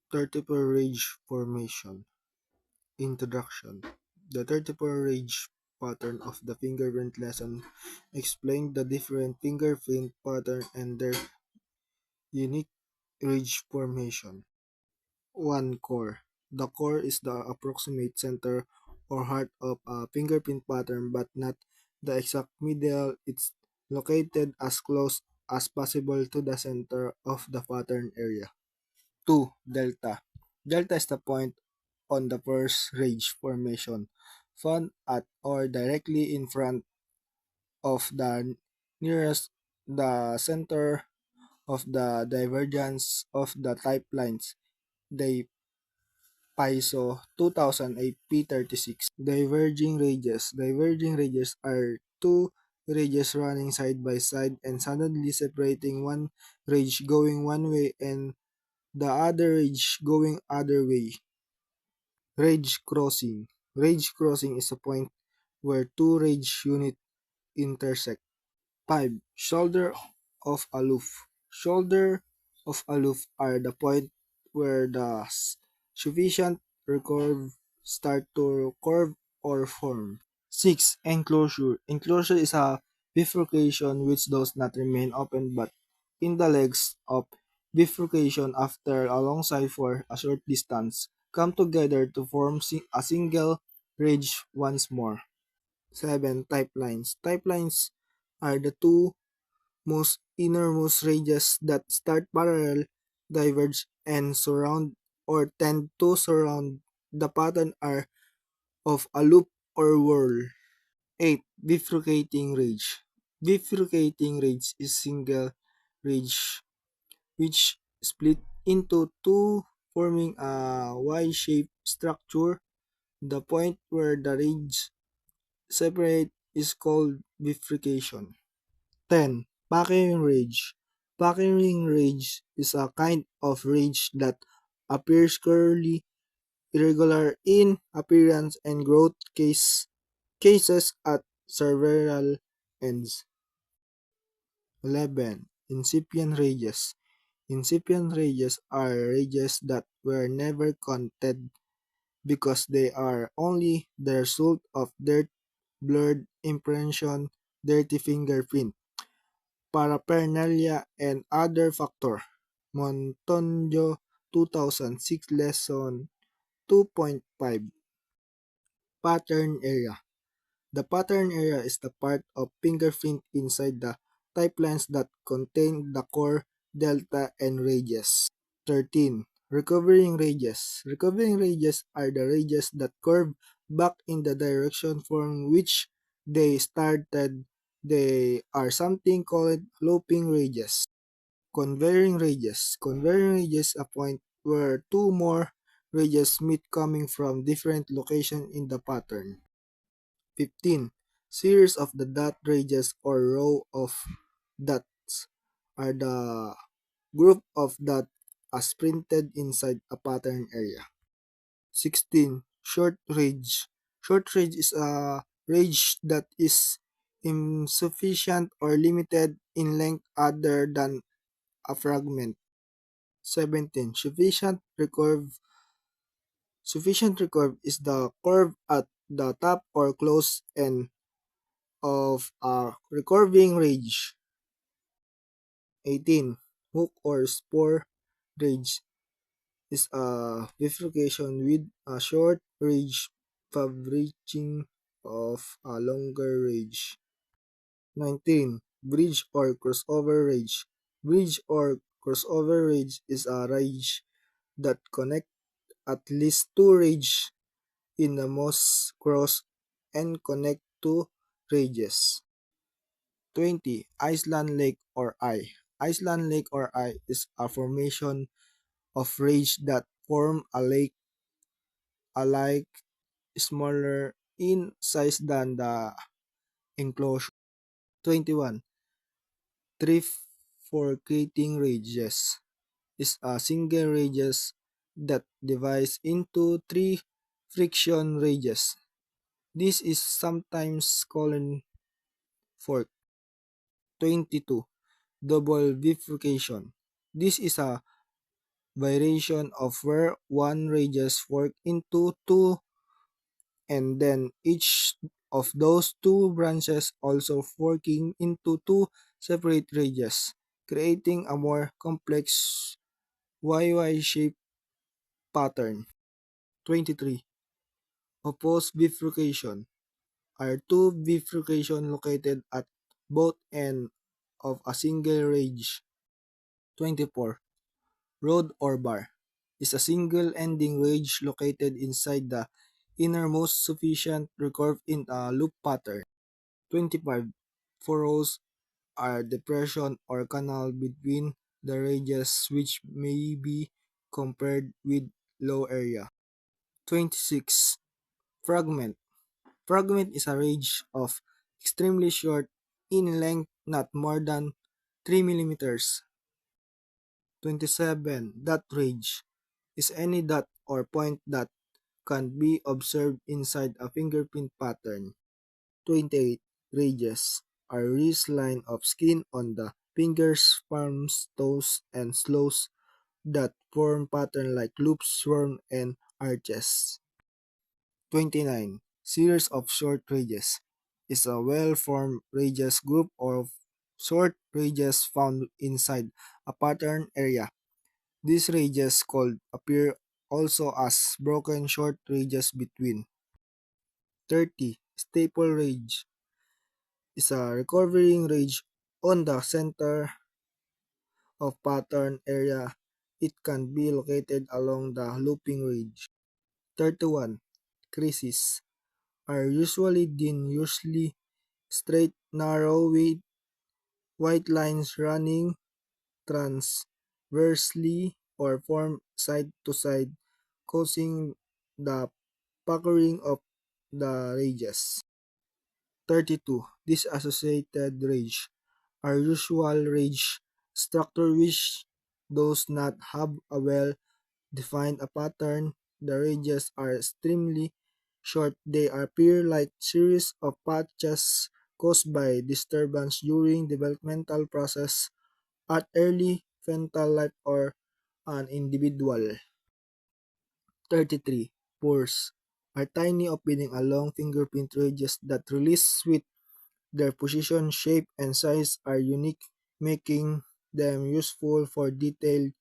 34 Ridge Formation. Introduction. The 34 Ridge pattern of the fingerprint lesson explained the different fingerprint pattern and their unique ridge formation. 1. Core. The core is the approximate center or heart of a fingerprint pattern but not the exact middle. It's located as close as possible to the center of the pattern area. 2. Delta. Delta is the point on the first ridge formation, found at or directly in front of the nearest the center of the divergence of the type lines. They PISO 2008 P36. Diverging ridges. Diverging ridges are two ridges running side by side and suddenly separating, one ridge going one way and the other ridge going other way. Ridge crossing. Ridge crossing is a point where two ridge units intersect. 5. Shoulder of aloof. Shoulder of aloof are the point where the sufficient recurve start to curve or form. 6. Enclosure. Enclosure is a bifurcation which does not remain open but in the legs of bifurcation after alongside for a short distance come together to form a single ridge once more. 7. Type lines. Type lines are the two most innermost ridges that start parallel, diverge, and surround or tend to surround the pattern are of a loop or whirl. 8. Bifurcating ridge. Bifurcating ridge is single ridge which split into two forming a Y-shaped structure. The point where the ridge separate is called bifurcation. 10. Packering ridge. Packering ridge is a kind of ridge that appears curly, irregular in appearance and growth cases at several ends. 11. Incipient ridges. Incipient ridges are ridges that were never counted because they are only the result of dirt, blurred impression, dirty fingerprint, paraphernalia, and other factor. Montonjo 2006 Lesson 2.5. Pattern area. The pattern area is the part of fingerprint inside the type lines that contain the core, delta, and radius. 13. Recovering radius. Recovering radius are the radius that curve back in the direction from which they started. They are something called looping radius. Converging radius. Converging radius is a point where two more radius meet coming from different locations in the pattern. 15. Series of the dot radius or row of dots are the group of dots as printed inside a pattern area. 16. Short ridge. Short ridge is a ridge that is insufficient or limited in length other than a fragment. 17. Sufficient recurve is the curve at the top or close end of a recurving ridge. 18. Hook or spur ridge is a bifurcation with a short ridge fabricating of a longer ridge. 19. Bridge or crossover ridge. Bridge or crossover ridge is a ridge that connect at least two ridges in the most cross and connect two ridges. 20. Island Lake or Eye. Island Lake or Eye is a formation of ridge that form a lake smaller in size than the enclosure. 21. Trifurcating ridges is a single ridges that divides into three friction ridges. This is sometimes called fork. 22. Double bifurcation. This is a variation of where one radius fork into two, and then each of those two branches also forking into two separate radius, creating a more complex YY-shaped pattern. 23. Opposed bifurcation are two bifurcation located at both ends of a single ridge. 24. Rod or bar is a single-ending ridge located inside the innermost sufficient recurve in a loop pattern. 25. Furrows are depression or canal between the ridges which may be compared with low area. 26. Fragment. Fragment is a ridge of extremely short in length, not more than 3 millimeters. 27. Dot ridge is any dot or point that can be observed inside a fingerprint pattern. 28. Ridges are wrist line of skin on the fingers, palms, toes, and sloes that form pattern like loops, swarm, and arches. 29. Series of short ridges is a well-formed ridges group of short ridges found inside a pattern area. These ridges called appear also as broken short ridges between. 30. Staple ridge is a recovering ridge on the center of pattern area. It can be located along the looping ridge. 31. Creases are usually thin, usually straight, narrow with white lines running transversely or form side to side, causing the puckering of the ridges. 32. Disassociated ridge are usual ridge structure which does not have a well-defined pattern. The ridges are extremely short. They appear like series of patches caused by disturbance during developmental process at early fetal life or an individual. 33. Pores are tiny opening along fingerprint ridges that release with their position, shape, and size are unique, making them useful for detailed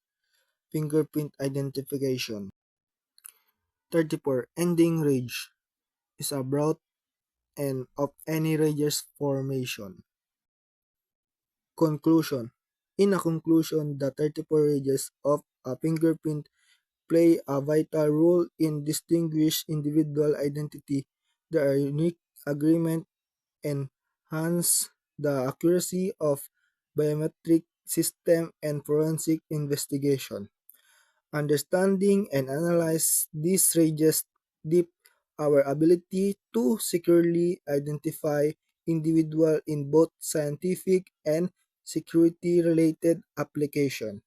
fingerprint identification. 34. Ending ridge is a broad end of any ridges formation. Conclusion. In a conclusion, the 34 ridges of a fingerprint play a vital role in distinguish individual identity. Their unique agreement enhance the accuracy of biometric system and forensic investigation. Understanding and analyze these ranges deep our ability to securely identify individual in both scientific and security related application.